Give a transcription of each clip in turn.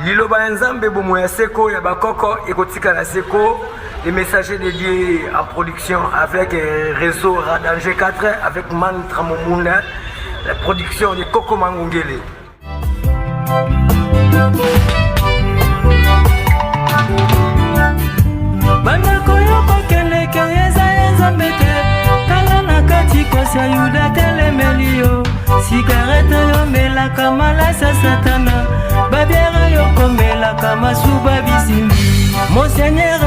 Liloba Nzambe bomo ya seko ya bakoko ekotika na seko. Les messagers dédiés en production avec réseau Radanger 4 avec Mantra Momunda, la production de Coco Mangungele. Banda koyo kokele keyeza Nzambete tala na kati kosa yuda telemelio cigarette yo mela kama la satana babiera yo komela kama suba bisimbi Monseigneur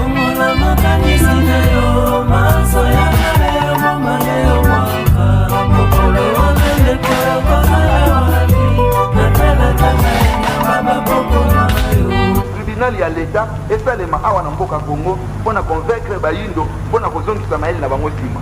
omola makanisi na yo maso ya kale mama leo mwaka mokolo wangende koyo kozala wapi natala tala ya baba boko na yo tribunal ya l'État esalema awa na mboka Congo mpona convaincre bayindo mpona kozongisa mayele na bango nsima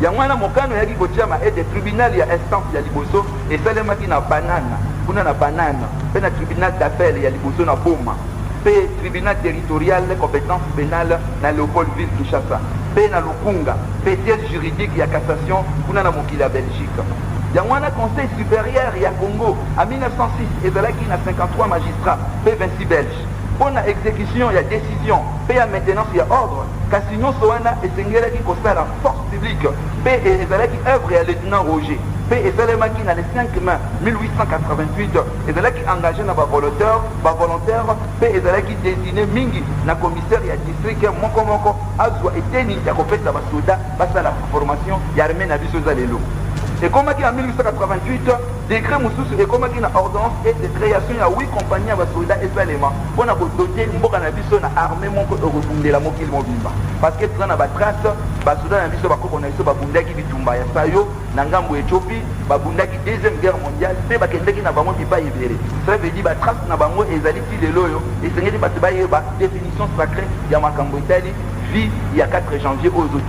yango wana mokano yaki kotia maede tribunal ya instance ya liboso esalemaki na banana kuna na banana mpe na tribunal d'appel ya liboso na Boma mpe tribunal territorial compétence pénale na Léopoldville Kinshasa mpe na Lukunga mpe siège juridique ya cassation kuna na mokili ya Belgique yango wana conseil supérieur ya Congo en 1906 ezalaki na 53 magistrats mpe 26 belges pour la exécution, il y a décision, paix à maintenance, il y a ordre. Kasi nyonso wana esengelaki kosala force publique, paix et ezalaki œuvre ya lieutenant Roger. Paix esalemaki na le 5 mai 1888, ezalaki engagé na volontaire, paix ezalaki désigné mingi na commissaire ya district moko azwa eteni ya kopesa basoda basala formation ya armée na biso za lelo. Et comme en 1888, décret Moussous et comme en ordonnance et de création, il y a 8 compagnies à Basoda et Salema. On a doté Mboka Nabiso na armée mon ko refondé la mokil mobimba. Parce que dans la trace, Basoda Nabiso bako konaïso babundaki bitumba ya sayo, nangambo Éthiopie, babundaki deuxième guerre mondiale, pe bakendeki na bango pipa ibere. Ça veut dire ba trace na bango ezali ti lelo yo, et sengeli batuba yeba définition sacrée ya makambo Italie, vie il y a 4 janvier aux autour.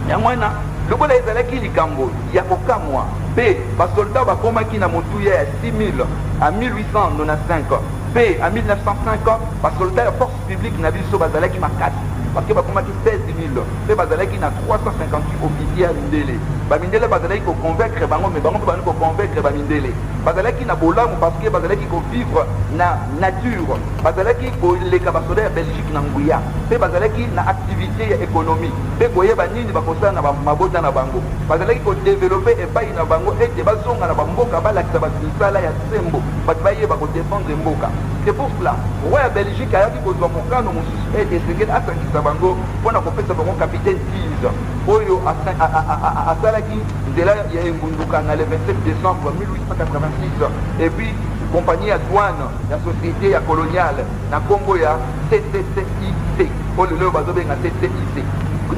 Ya mwana lokola ezalaki likambo ya kokamwa mpe basoldat bakomaki na motuya ya 6000 en 1895 mpe en 1905 basoldat ya force publique na biso bazalaki makasi parce que bakomaki 16000 mpe bazalaki na 358 officiers ya mindele bamindele bazalaki koconvaincre bango me bango mpe bani koconvaincre bamindele bazalaki na bolamu parce que bazalaki kovivre na nature bazalaki koleka basoldat ya Belgique na nguya mpe bazalaki na activité ya économie mpe koyeba nini bakosala na mabota na bango bazalaki kodevelope epai na bango ete bazonga na bamboka balakisa bato misala ya sembo bato bayeba kodefendre mboka. C'est pour cela roi ya Belgique ayaki kozwa mokano mosusu ete esengeli asangisa bango mpona kopesa bango capitaine Tiz oyo asalaki nzela ya engunduka na le 27 décembre 1886 et puis compagnie ya douane ya société ya coloniale na kombo ya CCCIC oyo lelo bazobenga CCIC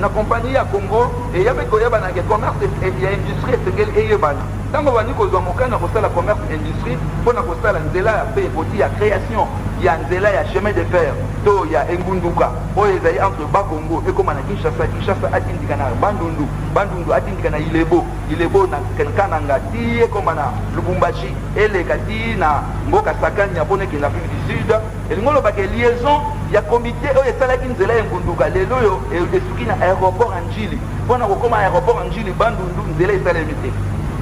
na compagnie ya Congo eyabe koyebana ke commerce ya industrie esengeli eyebana ntango bandi kozwa mokano kosala commerce industrie mpona kosala nzela ya mpe ekoti ya création ya nzela ya chemin de fer to ya engunduka oyo ezali entre bakongo ekoma na kinshasa atindika na bandundu atindika na ilebo na kananga ti ekoma na lubumbashi eleka ti na mboka sakani ya mpona ekenda afrique du sud elingi olobaka liaison ya komite oyo esalaki nzela ya engunduka lelo oyo esuki na aéroport ya njili mpona kokoma aéroport ya njili bandundu nzela esalemi te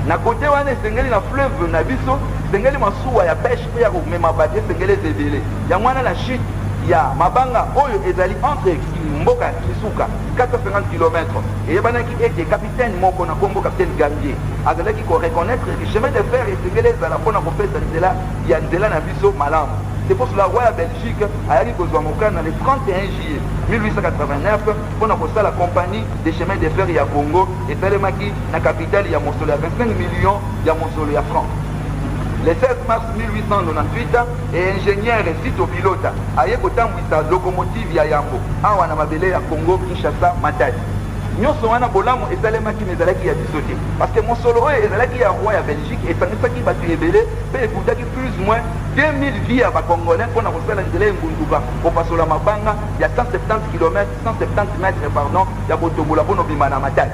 na kote wana esengeli na fleuve na biso esengeli masuwa ya pêche mpe ya komema bato esengeli ezebele yango wana na chute ya mabanga oyo ezali entre mboka kisuka 450 km eyebanaki ete capitaine moko na kombo capitaine Gambier azalaki koreconnaître que chemin de fer esengeli ezala mpona kopesa nzela na biso malamu. C'est pour cela roi ya Belgique ayaki kozwa mokano le 31 juillet 1889 mpona kosala compagnie des chemins de fer ya Congo esalemaki na capitale ya mosolo ya 25 millions ya mosolo ya francs. Le 16 mars 1898 ingénieur Sito Pilota aye kotambwisa locomotive ya yambo awa na mabele ya Congo Kinshasa Matadi nyonso wana bolamu esalemaki na ezalaki ya biso te parce que mosolo oyo ezalaki ya roi ya Belgique esangisaki bato ebele mpe ekutaki plus ou moins 2000 vies ya bacongolais mpona kosala nzela engunduka kopasola mabanga ya 170 mètres pardon ya kotombola mpona obima na Matadi.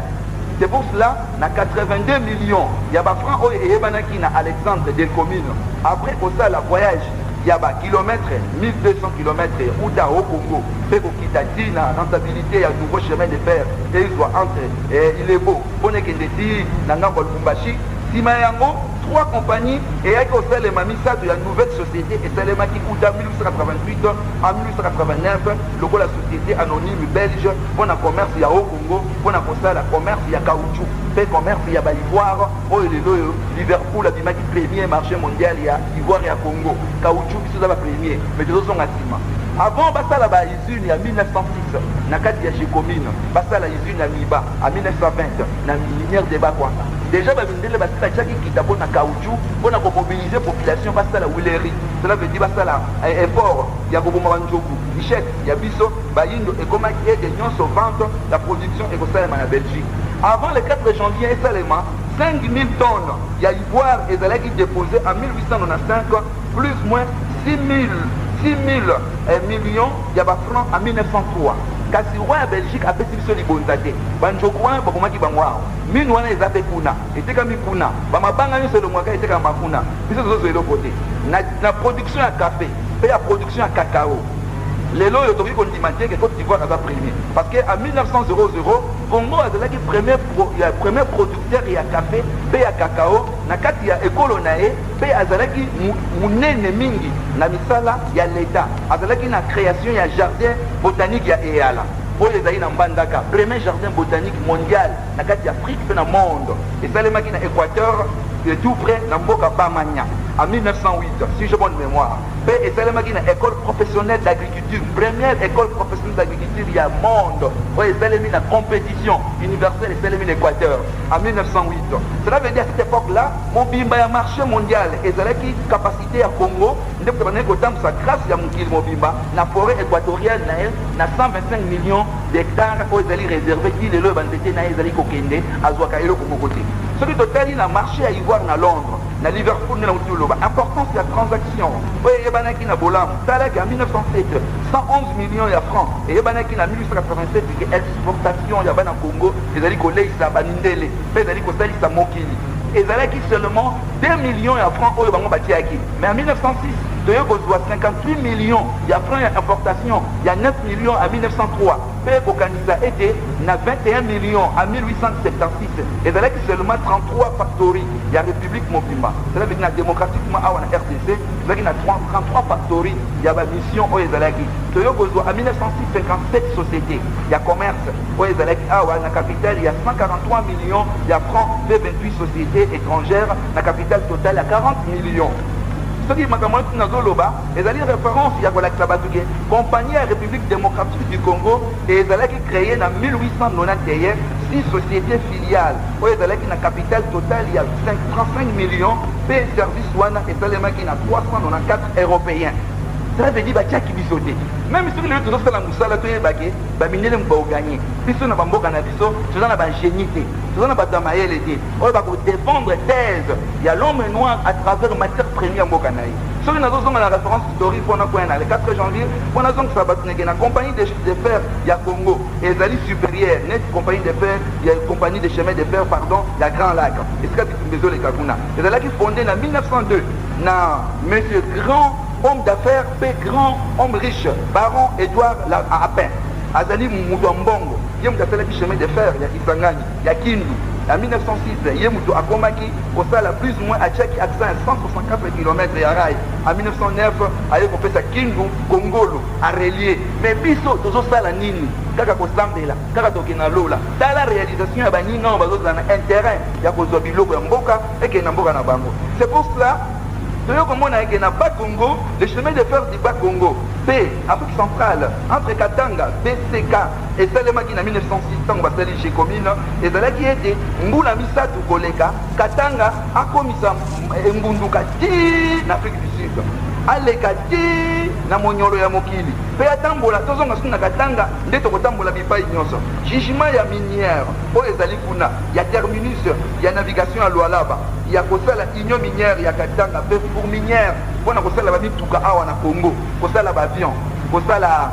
C'est pour cela, na 82 millions, il y a des francs qui sont à Alexandre des communes. Après ça, la voyage, il y a des kilomètres, 1200 km, ou au Congo, fait qu'on quitte la rentabilité, il y a un nouveau chemin de fer, et il soit entre, il est beau, on est qu'il dit, dans le Bumbashi, si mayango, 3 compagnies et avec au sein les mamisa de la nouvelle société et c'est les qui coûte en 1888 en 1889 le la société anonyme belge pour le commerce il y a au Congo pour le commerce il y a caoutchouc le commerce il y a ivoire oh Liverpool a dit premier marché mondial il y a ivoire et à Congo caoutchouc c'est le premier mais deux sont à ciment. Avant basala ba usine en 1906 na kati ya Gécomine basala usine à Miba en 1920 na minière de Bakwanga déjà ba mindele basala chaki kitabo na caoutchouc pour na mobiliser population basala Willery cela veut dire basala effort ya ko bomba njoku échec ya biso ba yindo et comment est de nyonso vente la production et ko salama na Belgique avant le 4 janvier seulement 5000 tonnes ya ivoire et zalaki déposé en 1895 plus moins 6 000 millions ya ba francs en 1903 kasi roi ya Belgique a pesi biso libonza te banjoko wana bakomaki bango awa mine wana eza mpe kuna etekami kuna bamabanga nyonso elongwaka etekama kuna biso tozozwa eloko te na production ya café mpe ya production ya cacao lelo oyo tokoki kondima te ke Côte d'Ivoire aza premier parce que en 1900 Congo azalaki premier producteur ya café mpe ya cacao na kati ya ekolo na ye mpe azalaki munene mingi na misala ya leta azalaki na création ya jardin botanique ya eyala oyo ezali na mbandaka premier jardin botanique mondial na kati ya Afrique mpe na monde esalemaki na Équateur tout près na mboka Bamanya en 1908 si j'ai bonne mémoire et esalemaki na école professionnelle d'agriculture première école professionnelle d'agriculture il y a monde oyo esalemi na compétition universelle esalemi na Équateur en 1908 cela veut dire à cette époque là mobimba ya marché mondial ezalaki capacité ya Congo nde kutabana kotambusa grâce ya mokili mobimba na forêt équatoriale na ye na 125 millions d'hectares oyo ezali réservé ti lelo banzete na ye ezali kokende azwaka eloko moko te soki totali na marché ya ivoire na Londres na Liverpool na utoloba importance ya transaction oyo eyebanaki na bolamu talaki en 1907 111 millions ya francs eyebanaki na 1887 ke exportation ya bana Congo ezali koleisa banindele mpe ezali kosalisa mokili ezalaki seulement 2 millions ya francs oyo bango batiaki mais en 1906 toyo kozwa 58 millions ya francs ya importation ya 9 millions en 1903 mpe kokanisa ete na 21 millions en 1876 ezalaki seulement 33 factories ya république mobimba cela veut dire na démocratiquement awa na RDC ezalaki na 33 factories ya bamission oyo ezalaki toyo kozwa en 1906 57 sociétés ya commerce oyo ezalaki awa na capitale ya 143 millions ya francs mpe 28 sociétés étrangères na capitale totale ya 40 millions soki makambo wana nazoloba ezali référence ya kolakisa bato ke compagnie ya république démocratique du Congo ezalaki créé na 1891 6 sociétés filiales oyo ezalaki na capitale totale ya 35 millions mpe service wana esalemaki na 394 européens cela veut dire batiaki biso te même soki lelo tozosala mosala toyebake bamindele baoganye biso na bamboka na biso toza na bagénie te toza na bato ya mayele te oyo bakodéfendre thèse ya l'homme noir à travers matière première mboka na ye soki nazozonga na référence historique mpona koya na le 4 janvier mpo nazongisa bato neke na compagnie de fer ya Congo ezali supérieure net compagnie de fer ya compagnie de chemin de fer pardon ya Grand Lac esika bitumba ezoleka kuna ezalaki fondé na 1902 na monsieur grand homme d'affaires pe grand homme riche baron Edouard Appin azali mutu ya mbongo ye mutu asalaki chemin de fer ya Kisangani ya Kindu en 1906 ye mutu akomaki kosala plus ou moins atiaki accent ya 164 km ya rail en 1909 aye kopesa Kindu Kongolo arelie mais biso tozosala nini kaka kosambela kaka tokena lola tala réalisation ya baninga oyo bazozala na intérêt ya kozwa biloko ya mboka ekende na mboka na bango c'est pour cela toyo komona eke na Bas-Congo le chemin de fer du Bas-Congo mpe Afrique centrale entre Katanga BCK esalemaki na 1906 ntango basali Gécomine ezalaki ete mbula misatu koleka Katanga akomisa ngunduka ti na Afrique du Sud aleka ti na monyolo ya mokili mpe atambola tozonga soki na Katanga nde tokotambola bipai nyonso jugement ya minière oyo ezali kuna ya terminus ya navigation ya Lualaba ya kosala union minière ya Katanga mpe pour minière mpona kosala bamituka awa na Congo kosala baavion kosala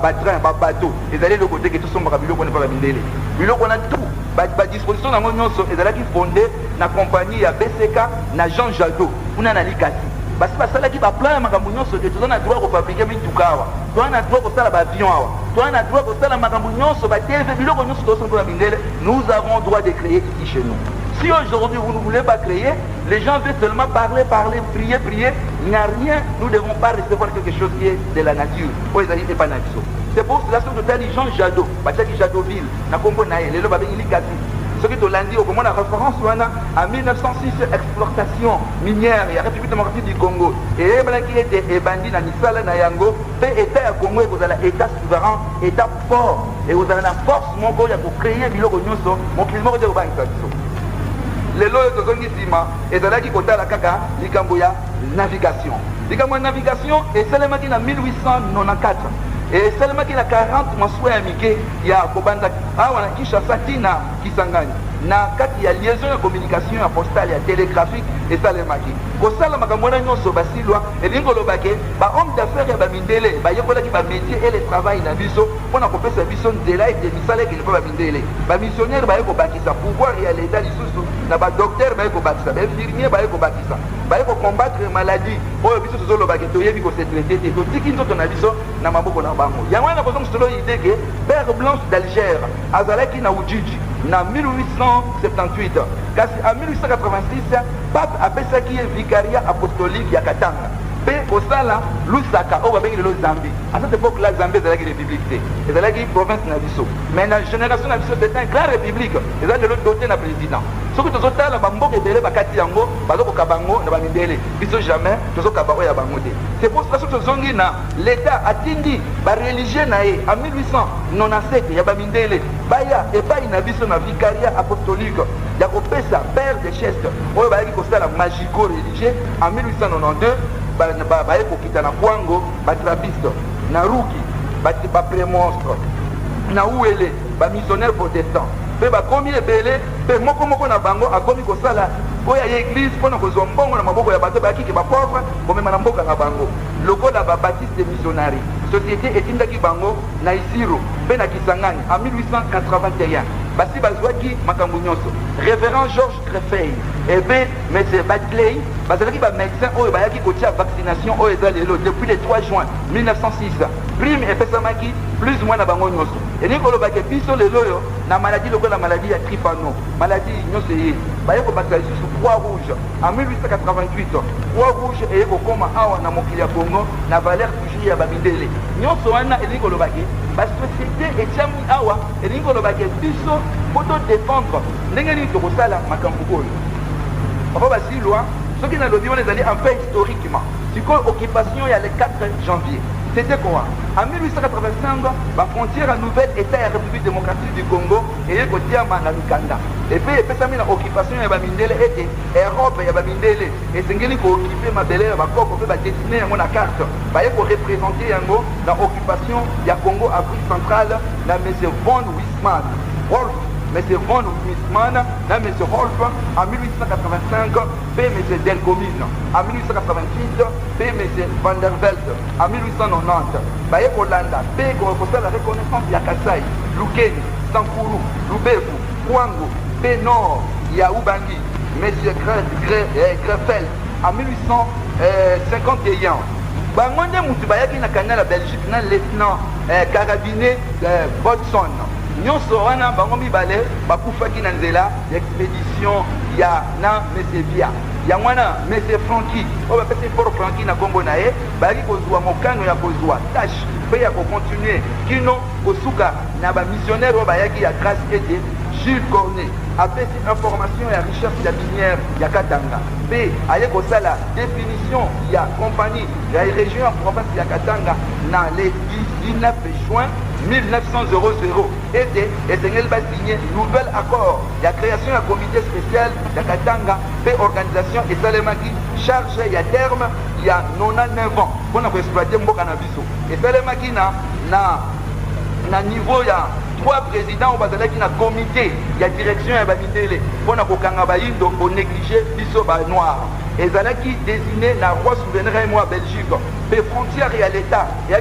batrain babateau ezali eloko te ke tosombaka biloko wana mpa bamindele biloko wana tout badisposition nango nyonso ezalaki fondé na compagnie ya BCK na Jean Jadot kuna na Likasi basi basalaki baplan ya makambo nyonso te toza na droit kofabrike mituka awa toza na droit kosala baavion awa toza na droit kosala makambo nyonso batv biloko nyonso tosompo na mindele nous avons droit de créer ici chez nous Si aujourd'hui vous ne voulez pas créer, les gens veulent seulement parler, prier, il n'y a rien, nous ne devons pas recevoir quelque chose qui est de la nature. C'est pour cela que Jean Jadot, Jadoville, ce qui est lundi, au moment de la référence, en 1906, exploitation minière, il y a la République démocratique du Congo. Et qui était bandit dans l'Israël, dans Yango, État Congo, vous avez l'État souverain, État fort. Et vous avez la force, mon corps, pour créer un billet mon climat de les lois de zone d'Isima, et de là qui compte la caca, l'Ikamboya, navigation. L'Ikamboya navigation, et seulement qui en 1894. Et seulement qu'il a 40 mensuels amicés, il y a Kobanda, on a Kinshasa, Tina, Kisangani. Na kati ya liaison ya communication ya postale ya télégraphique et ça les maki. Ko sala makamona nyonso basilwa elingo lobake ba homme d'affaires ya ba mindele ba yekola ki ba métier et le travail na biso pona ko pesa biso ndela et misala ki ba mindele. Ba missionnaire ba yeko bakisa pouvoir ya l'état lisusu na ba docteur ba yeko bakisa, ba infirmier ba yeko bakisa. Ba yeko combattre maladie. Oyo biso tozo lobake to yebi ko se traiter to tiki nzoto na biso na maboko na bango. Ya wana ko solo idée que Père Blanche d'Alger azalaki na Ujiji na 1878 kasi en 1886 pape apesaki ye vicariat apostolique ya Katanga pe kosala Lusaka oyo babengi lelo Zambie. À cette époque là Zambie ezalaki république te, ezalaki province na biso, mais na génération na biso c'était un grand république, ezalaki lelo doté na président. Soki tozotala bamboka ebele bakati yango bazokoka bango na bamindele biso jamais tozokaba oyo ya bango te. C'est pour cela soki tozongi na l'état atindi bareligieux na ye en 1897 ya bamindele baya epai na biso na vicariat apostolique ya kopesa père de cheste oyo bayaki kosala magico religieux en 1892 baye kokita na Kwango batrapiste na Ruki baprémonstre na Uele bamissionnaire protestant mpe bakomi ebele mpe moko na bango akomi kosala oyo ya église mpona kozwa mbongo na maboko ya bato bayakiki bapauvre komema na mboka na bango lokola babaptiste missionnaire. Société etindaki bango na Isiro mpe na Kisangani en 1881 basi bazwaki makambo nyonso. Révérend Georges Trefeil ebe M. Batley bazalaki bamédecin oyo bayaki kotia vaccination oyo eza lelo depuis le 3 juin 1906 prime epesamaki plus ou moins na bango nyonso elingi kolobaki biso lelo oyo na maladie lokola maladie ya tripano maladie nyonso ye baye kobakisa lisusu Croix Rouge en 1888 Croix Rouge eye kokoma awa na mokili ya Congo na valeur toujours ya bamindele nyonso wana elingi kolobaki basociété etiami awa elingi kolobaki biso poto défendre ndenge nini tokosala makambo oyo papa basilwa soki nalobi wana ezali un fait historiquement sikoyo occupation ya le 4 janvier. C'était quoi? En 1885, la frontière à nouvelle État et République démocratique du Congo et il y a na Lukanda. Et puis il y a occupation ya bamindele et Europe ya bamindele et c'est ngeli ko occuper ma belle ba ko ba dessiner yango na carte ba ko représenter yango dans occupation ya Congo Afrique centrale na monsieur von Wisman Wolf monsieur von Wisman na monsieur Wolf en 1885 puis monsieur Delcomine en 1888 puis monsieur Van der Velde en 1890 baye kolanda pe ko la reconnaissance ya Kasai Lukeni Sankuru Lubefu Kwango pe Nord ya Ubangi monsieur Greffel en 1851 bangonde mutu bayaki na canal la Belgique na lieutenant carabinier Bodson nyonso wana bango mibale bakufaki na nzela expédition ya na monsieur Bia ya mwana monsieur Francky oyo bapesi Fort Francky na kombo na ye bayaki kozwa mokano ya kozwa tâche mpe ya kocontinue kino kosuka na bamissionnaire oyo bayaki ya grâce ete Jules Cornet apesi information ya recherche ya minière ya Katanga mpe aye kosala définition ya compagnie ya région ya province ya Katanga na le 19 juin 1900 et Esengel va signer nouvel accord. Il y a création d'un comité spécial de Katanga, fait organisation et Salemaki chargé, il y a terme, il y a 99 ans pour exploiter Mboka Nabiso. Et Salemaki na niveau, il y a 3 présidents qui ont un comité, il y a direction et Bamindele pour négliger Biso Noir. Et Zalaki désigné la roi souverain moi Belgique, les frontières et à l'État, et il y a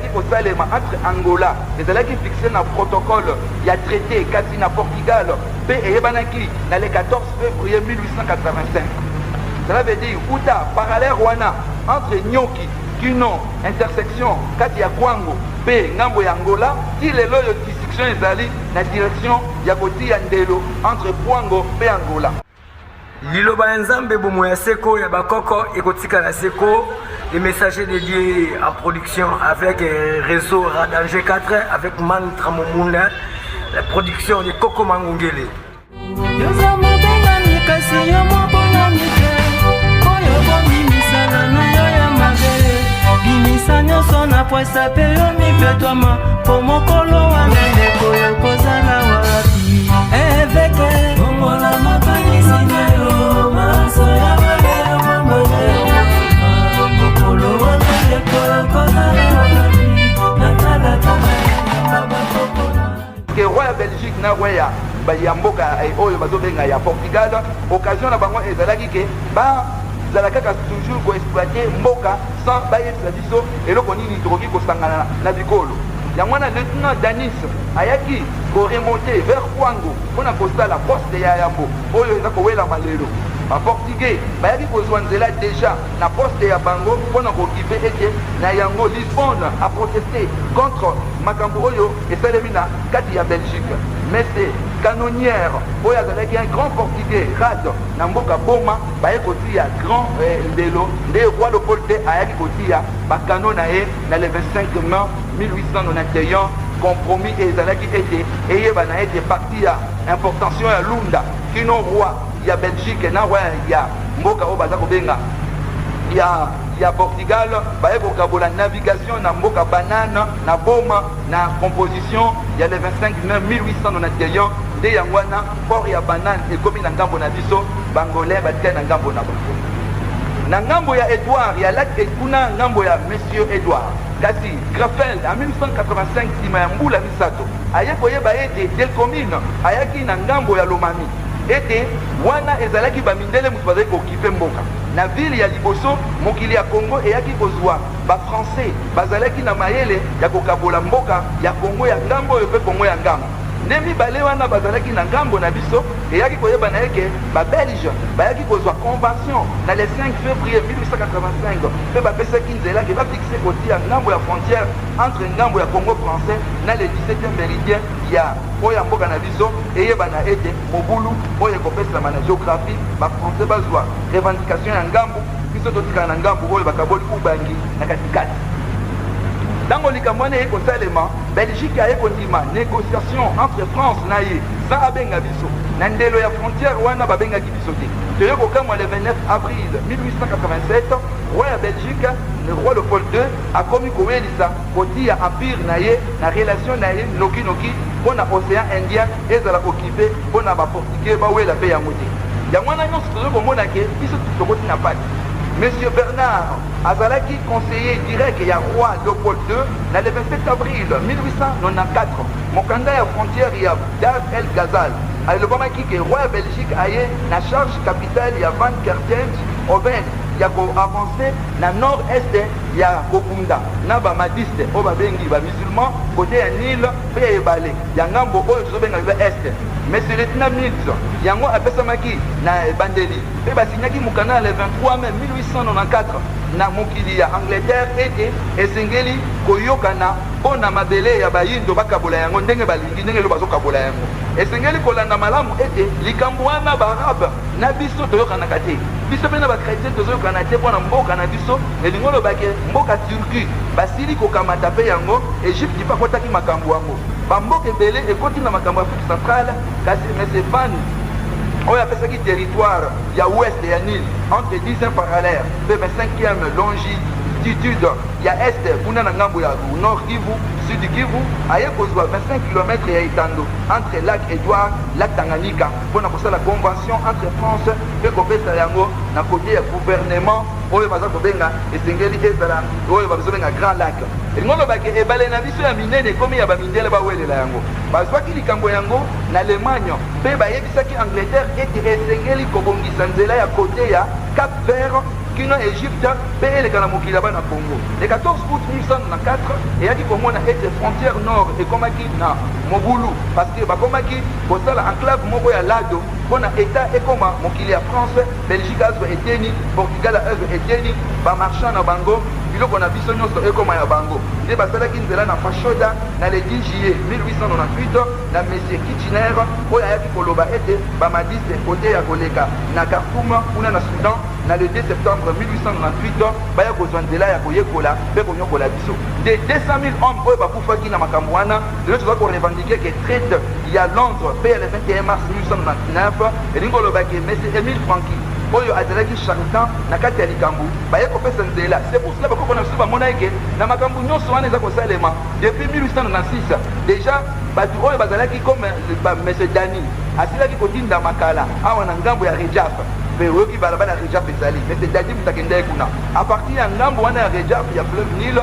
entre Angola, et Zalaki fixé un protocole, il y a traité, Katina Portugal, et Ebanaki, dans le 14 février 1885. Cela veut dire, Outa, parallèle Rwanda, entre Nyoki, Kino, intersection, Katia Kwango, P, Ngambo et Angola, il est là de dissection Zali, la direction Yakoti Andelo, entre Kwango et Angola. Liloba Nzambe bomo ya seko ya bakoko ekotika la seko. Les messagers dédiés en production avec réseau Radanger 4 avec Mantra Momunda, la production de Coco Mangungele. Que roi ya Belgique na roi ya mboka oyo bazobenga ya Portugal, occasion na bango ezalaki ke bazala kaka toujours koexploiter mboka sans bayebisa biso eloko nini tokoki kosangana na bikolo. Yango wana lieutenant Danis ayaki koremonte vers Kwango mpona kosala poste ya yambo oyo eza kowelama lelo. Portugais bayaki kozwa nzela déjà na poste ya bango mpona kokipe ete na yango Lisbonne a protesté contre makambo oyo esalemi na kati ya Belgique. Mais c'est canonnière oyo azalaki un grand portugais rad na mboka boma baye kotia grand ndelo nde roi Léopold II ayaki kotia bakano na ye na le 25 mai 1891. Compromis ezalaki ete eyeba na ete parti ya importation ya lunda kino roi ya Belgique na roi ya mboka oyo baza kobenga ya Portugal baye kokabola navigation na mboka banane na boma na composition ya le 25 mai 1891 nde yango wana port ya banane ekomi na ngambo na biso bangolais batia na ngambo na bango na ngambo ya Edouard ya lac ekuna ngambo ya monsieur Edouard kasi Grafel en 1885 nsima ya mbula misato aye koyeba ete del commune ayaki na ngambo ya Lomami ete wana ezalaki bamindele mutu bazali kokipe mboka na ville ya liboso mokili ya Congo eyaki kozwa bafrançais bazalaki na mayele ya kokabola mboka ya Congo ya ngambo oyo mpe Congo ya ngambo nde mibale wana bazalaki na ngambo na biso eyaki koyeba na eke babelge bayaki kozwa convention na le 5 février 1885 mpe bapesaki nzela ke bafixe kotia ngambo ya frontière entre ngambo ya Congo français na le 17e méridien ya oyo ya mboka na biso eyeba na ete mobulu oyo ekopesama na géographie bafrançais bazwa revendication ya ngambo biso totikala na ngambo oyo bakaboli ubangi na katikati. Dans likambo wana ekosalema Belgique aye kondima négociation entre France na ye sa abenga biso na ndelo ya frontière wana babengaki biso te toye kokamwa le 29 avril 1887 roi ya Belgique le roi Léopold II akomi kowelisa kotia empire na ye na relation na ye nokinoki mpona océan Indien ezala occupé mpona baportugais bawela mpe yango te yango wana nyonso tozo komona ke biso tokoti na pati. Monsieur Bernard azalaki conseiller direct ya roi Léopold II na le 27 avril 1894 mokanda ya frontière ya Dar el Ghazal alobamaki ke roi ya Belgique aye na charge capitale ya Van Kertens Oven ya koavance na nord-est ya kokunda na bamadiste oyo babengi bamusulman kote ya Nil mpe ya ebale ya ngambo oyo tozobengaki ba este. Monsieur lieutenant Mills yango apesamaki na ebandeli mpe basinyaki mokanda le 23 mai 1894 na mokili ya Angleterre ete esengeli koyokana mpona mabele ya bayindo bakabola yango ndenge balingi ndenge lo bazokabola yango esengeli kolanda malamu ete likambo wana baarabe na biso toyokanaka te biso mpe na bakretien tozoyokana te mpona mboka na biso elingi olobake mboka Turquie basili kokamata mpe yango Egypte mpe akotaki makambo yango bamboka ebele ekoti na makambo ya Afrique centrale kasi mese Van oyo apesaki territoire ya ouest ya Nil entre 10e parallèle mpe 25e longitude ya est kuna na ngambo ya nord Kivu sud Kivu aye kozwa 25 km ya etando entre lac Edouard lac Tanganyika mpona kosala convention entre France mpe kopesa yango na kote ya gouvernement oyo baza kobenga esengeli ezala oyo bazobenga Grand Lac elingi olobaki ebale na biso ya minene ekomi ya bamindele bawelela yango bazwaki likambo yango na Allemagne mpe bayebisaki Angleterre ete esengeli kobongisa nzela ya kote ya Cap Vert kino Egypte mpe eleka na mokili ya bana Congo. Le 14 août 1994 eyaki komona ete frontière nord ekomaki na mobulu parce que bakomaki kosala enclave moko ya Lado mpona etat ekoma mokili ya France Belgique azwa eteni Portugal azwa eteni bamarchand na bango biloko na biso nyonso ekoma ya bango nde basalaki nzela na fashoda na le 10 juillet 1898 na monsieur Kitchener oyo ayaki koloba ete bamadiste kote ya koleka na Khartoum kuna na Soudan na le 2 septembre 1898 baya kozwa nzela ya koyekola mpe konyokola biso de 200 000 hommes oyo bakufaki na makambo wana lelo toza korevendike ke traite ya Londres mpe le 21 mars 1899 elingi olobaki monsieur Émile Franqui oyo azalaki charlatan na kati ya likambo baye kopesa nzela c'est pour cela bakoko na biso bamona eke na makambo nyonso wana eza kosalema depuis 1896 déjà bato oyo bazalaki comme monsieur Dani asilaki kotinda makala awa na ngambo ya Rejaf mpe oyoki balabala ya Rejaf ezali monsieur Dani mutakendeki kuna a partir ya ngambo wana ya Rejaf ya Fleuve Nil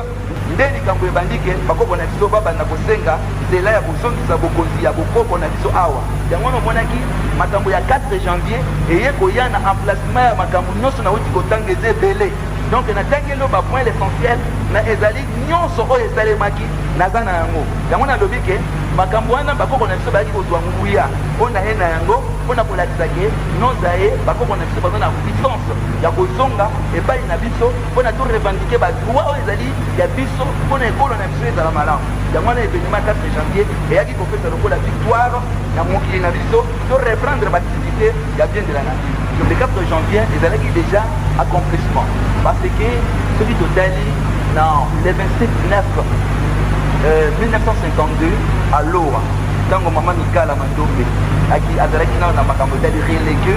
nde likambo ebandike bakoko na biso babanda kosenga nzela ya kozongisa bokonzi ya bokoko na biso awa yango wana omonaki makambo ya 4 janvier eye koya na emplacement ya makambo nyonso nauti kotanga eza ebele donc natangi elo bapoint l'essentiel na ezali nyonso oyo esalemaki naza na yango yango nalobi ke makambo wana bakoko na biso bayaki kozwa nguya mpo na ye na yango mpona kolakisa ke noza ye bakoko na biso baza na puissance ya kozonga epai na biso mpona to revendike badroit oyo ezali ya biso mpona ekolo na biso ezala malamu yango wana événement 4 janvier eyaki kopesa lokola victoire na mokili na biso to reprendre baactivité ya bien de la nature le 4 janvier ezalaki déjà accomplissement parce que soki totali na le 27 9 1952 à Lora ntango mama Mikala Mandombe azalaki nao na makambo etali relege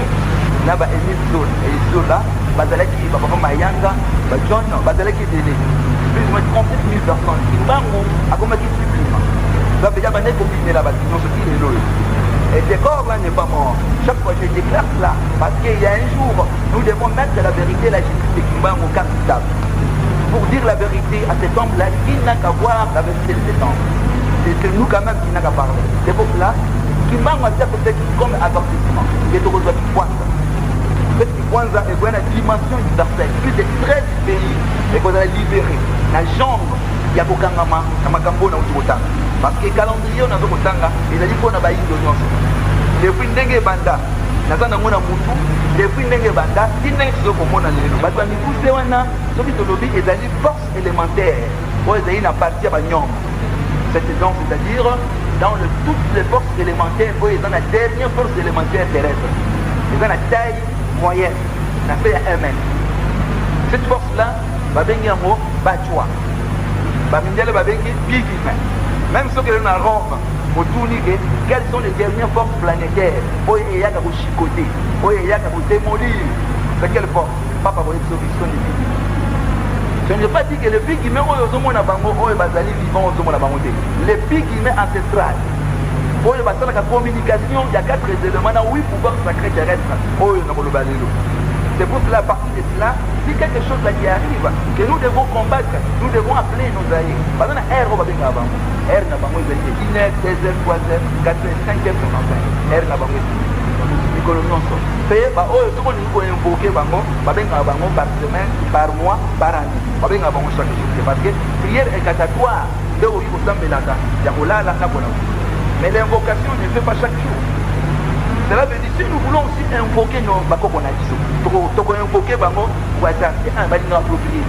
na ba Emile Zola bazalaki bapapa Mayanga bajohn bazalaki ebele plus ou moins 37 000 personnes kimbango akomaki supprima bapeja bandai kobinela bato nyonso ti lelo oyo et le corps là n'est pas mort. Chaque fois je déclare cela parce qu'il y a un jour nous devons mettre la vérité et la justice de Kimbango au cartable pour dire la vérité à cet homme là qui n'a qu'à voir la vérité de cet homme. C'est nous quand même qui n'a qu'à parler. C'est pour cela Kimbango a dit peut-être comme avertissement et de rejoindre Kwanza. Cette Kwanza est une dimension universelle. Plus de 13 pays et qu'on a libéré la jambe ya kokangama na makambo na utokotanga parce que calendrier na zokotanga ezali mpona bayindo nyonso depuis ndenge banda naza nango na mutu depuis ndenge banda ti ndenge tozokomona lelo bato ya mikuse wana soki tolobi ezali force élémentaire oyo ezali na parti ya banyombo donc c'est-à-dire dans toutes les forces élémentaires oyo eza na dernière force élémentaire terrestre eza na taille moyenne na pe ya mn cette force là babengi yango bachwa bamindele babengi big humain même ceux qui sont à Rome otuni ke quelles sont les dernières forces planétaires oyo eyaka kochicoter oyo eyaka kodémolir de quelle force papa boyebi so biso ni big je ne veux pas dire que le big humain oyo ozomona bango oyo bazali vivant ozomona bango te le big humain ancestral oyo basalaka communication ya 4 éléments na 8 pouvoirs sacrés terrestres oyo na koloba lelo. C'est pour cela, à partir de cela, si quelque chose là qui arrive, que nous devons combattre, nous devons appeler nos alliés. Par exemple, R, on va bien avant. R n'a pas moins de 1h, 2h, 3h, 4h, 5h, 5h. R n'a pas moins de colonisation. C'est bah oh, tout le monde nous invoquer bango, bah bien bango par semaine, par mois, par année. Bah bien bango chaque jour. Parce que prière incantatoire, de où il faut s'embelaka, il y a là la cabona. Mais l'invocation ne fait pas chaque jour. Cela veut dire si nous voulons aussi invoquer nos bakoko na biso toko invoquer bango waza balinga approprié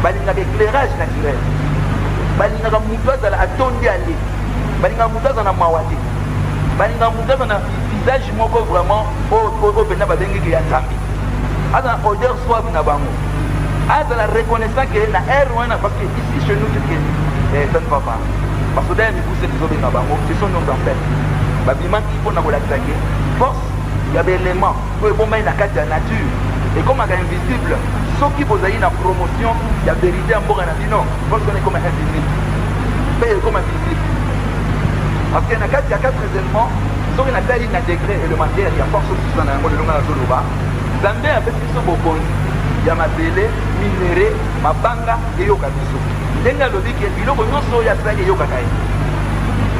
balinga éclairage naturel balinga mutu azala atondi ale balinga mutu azala na mawate balinga mutu azala na visage moko vraiment oyo pena babengeki ya nzambe azala odeur suave na bango azala reconnaissant que na air wana parce que ici chez nous ça ne va pas parce que d'ailleurs nous poussons les bango ce sont nos enfants babimaki mpona kolakisa ke force ya baélément oyo ebombani na kati ya nature ekomaka invisible soki bozali na promotion ya vérité ya mboka na bino force wana ekoma invisible mpe ekoma visible parce que na kati ya 4 éléments soki natali na degré élémentaire ya force osusa na yango lelonga nazoloba nzambe apesi biso bokonzi ya mabele minere mabanga eyoka biso ndenge alobi ke biloko nyonso oyo asali eyokaka ye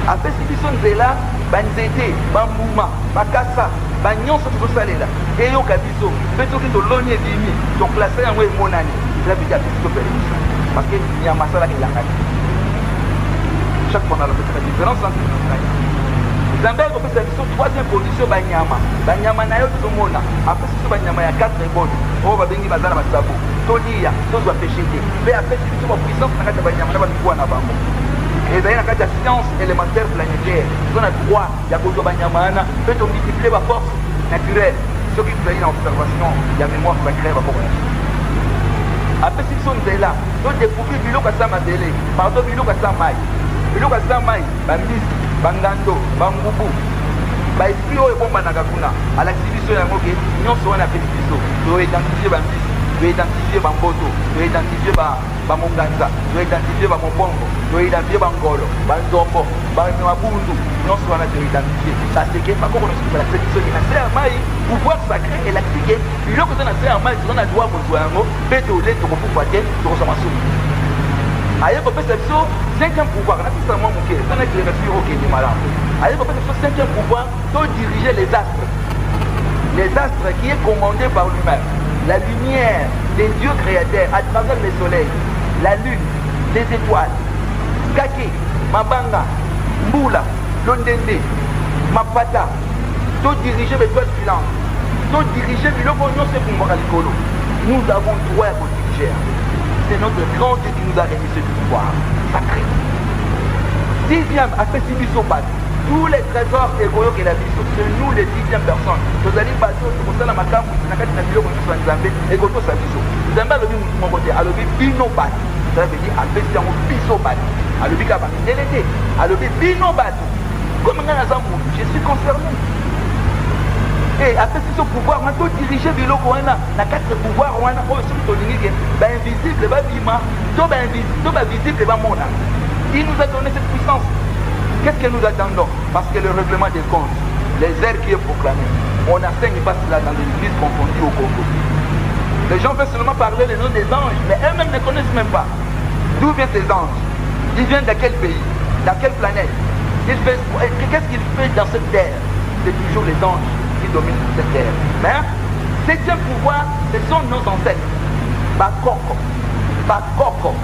apesi biso nzela banzete bambuma bakasa banyonso tozosalela eyoka biso mpe soki toloni ebimi toklase yango emonani eza bidi apesi topele biso parce que nyama asalaka elangani chaque fois nalopesaka différence entre nzambe akopesa biso 3e position banyama na yo tozomona apesi biso banyama ya 4 ebone oyo babengi bazala basabo tolia tozwa péché te mpe apesi biso bapuissance na kati ya banyama na bamikuwa na bango ezali na kati ya science élémentaire planétaire toza na droit ya kozwa banyama wana mpe tomultiplie baforce naturelle soki tozali na observation ya mémoire sacrée bakoko na biso apesi biso nzela todécouvrir biloko asa mabele pardon biloko asa mai bambisi bangando bangubu baesprit oyo ebombanaka kuna alakisi biso yango ke nyonso wana apesi biso toidentifie bambisi toidentifie bamboto toidentifie bamonganza toidentifie bamobongo toidentifie bangolo banzombo bamabundu nyonso wana toidentifie baseke bakoko nyonso balakisa biso ke na se ya mai pouvoir sacré elakisi ke biloko eza na se ya mai toza na droit kozwa yango mpe tole tokofufa te tokozwa masumu aye kopesa biso 5e pouvoir napesa mwa moke tana kilemasi okende malamu aye kopesa biso 5e pouvoir to diriger les astres qui est commandé par lui-même la lumière des dieux créateurs à travers le soleil la lune les étoiles kake mabanga mbula londende mapata to diriger l'étoile filante to diriger biloko nyonso ekumbaka likolo nous avons droit ya kodiriger. C'est notre grand Dieu qui nous a remis ce pouvoir sacré. 10e, après Sibisopat, tous les trésors égoïaux qu'il a mis, c'est nous les 10e personnes. Nous allons passer au Conseil de Makam, nous avons dit que nous sommes Zambé, et que nous sommes Biso. Nous avons dit que nous sommes Alobi Binobat. Ça veut dire après Bisobat. Alobi Kabani, délégué. Alobi Binobat. Comme on a je suis concerné. Et après ce pouvoir, on peut diriger biloko wana na 4 pouvoirs wana oyo soki tolingi ke ba invisible ba bima to ba visible ba mona. Il nous a donné cette puissance. Qu'est-ce que nous attendons? Parce que le règlement des comptes, les airs qui est proclamé, on n'enseigne pas cela dans les églises confondues au Congo. Les gens veulent seulement parler le nom des anges, mais eux-mêmes ne connaissent même pas. D'où viennent ces anges? Ils viennent de quel pays? Dans quelle planète? Qu'est-ce qu'ils font dans cette terre? C'est toujours les anges qui dominent cette terre. Mais 7e pouvoir, ce sont nos ancêtres. Bakoko,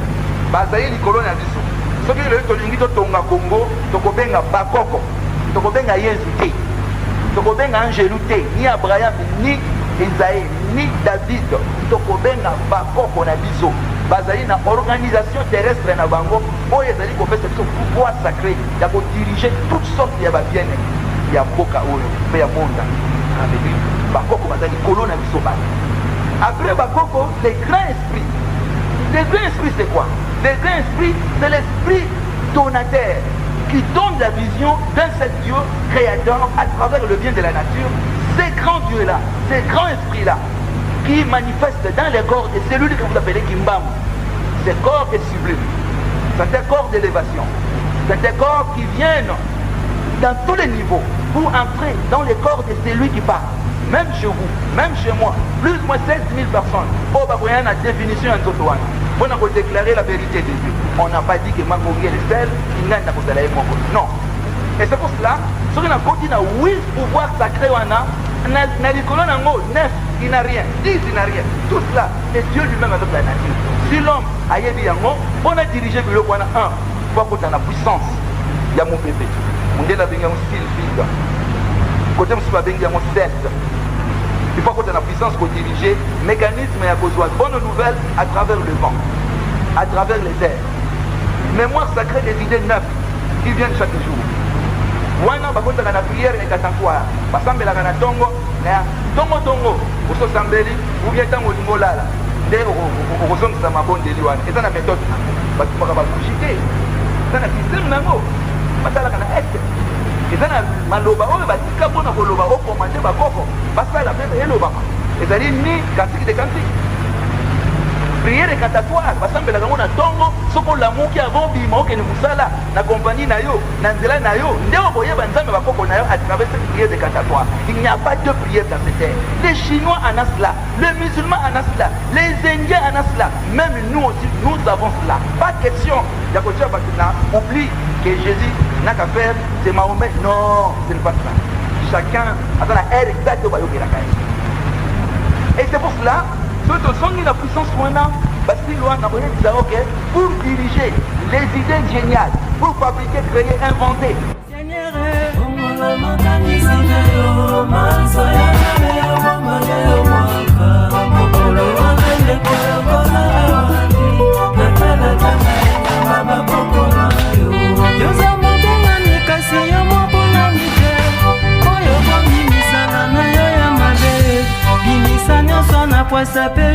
bazali likolo na biso. Soki le tolingi to tonga Congo, tokobenga bakoko, tokobenga Yesu te, tokobenga Angelu te, ni Abraham, ni Isaïe, ni David, tokobenga bakoko na biso. Bazali na organisation terrestre na bango, oyo ezali kopesa biso pouvoir sacré ya ko diriger toutes sortes ya babiene. Il y a Boka Oyo, mais il y a Monda. Bakoko bazali kolo na biso ba. Après Bakoko, les grands esprits. Les grands esprits c'est quoi? Les grands esprits, c'est l'esprit donateur qui donne la vision d'un seul Dieu créateur à travers le bien de la nature. Ces grands dieux-là, ces grands esprits-là, qui manifestent dans les corps des cellules que vous appelez Kimbam. Ces corps est sublime. C'est des corps d'élévation. C'est des corps qui viennent dans tous les niveaux pour entrer dans les corps de celui qui parle. Même chez vous, même chez moi, plus ou moins 16 000 personnes. Oh, bah, il y a une définition en tout. On a déclaré la vérité de Dieu. On n'a pas dit que Mangouri est le seul, il n'a pas de non. Et c'est pour cela, sur une continue, oui, pouvoir sacré, on a, les colonnes en haut, 9, il n'a rien, 10, il n'a rien. Tout cela, c'est Dieu lui-même avec la nature. Si l'homme a yébi yango, on a dirigé le on a un, pour qu'on a la puissance. Il y a mon bébé. On dit la benga mon style vide. Côté monsieur la benga mon cercle. Il faut qu'on ait la puissance pour diriger mécanisme et à cause de bonne nouvelle à travers le vent, à travers les airs. Mémoire sacrée des idées neuves qui viennent chaque jour. Wana bakota na prière et katakwa. Basambela kana tongo, na tongo oso sambeli ou bien tango lingolala. Nde okozongisa mabonde liwana. Eza na méthode. Batumaka bakujite. Eza na système nango. Basala kana este. Eza na maloba oyo batika mpona koloba okomande bakoko basala mpe elobama ezali ni kantiki de kantiki priere katatoire basambelaka ngo na ntongo soko olamuki avant bima okende mosala na kompagnie na yo na nzela na yo nde okoyeba nzambe bakoko na yo à travers cette prière de katatoire. Il n'y a pas de prière dans cette terre. Les Chinois en ont cela, les musulmans en ont cela, les Indiens en ont cela, même nous aussi nous avons cela. Pas de question yakotia bakina oublie que Jésus n'a qu'à faire, c'est Mahomet. Non, ce n'est pas ça. Chacun a la air exacte au Bayoke Rakai. Et c'est pour cela, ceux qui sont la puissance soignante, parce qu'ils ont ok, pour diriger les idées géniales, pour fabriquer, créer, inventer. Seigneur, koyokola awandi natalatana baba bokoma yo yoza mobongani kasi yo mobonani te oyo bobimisana na yo ya mabe bimisa nyonso na pwasa pe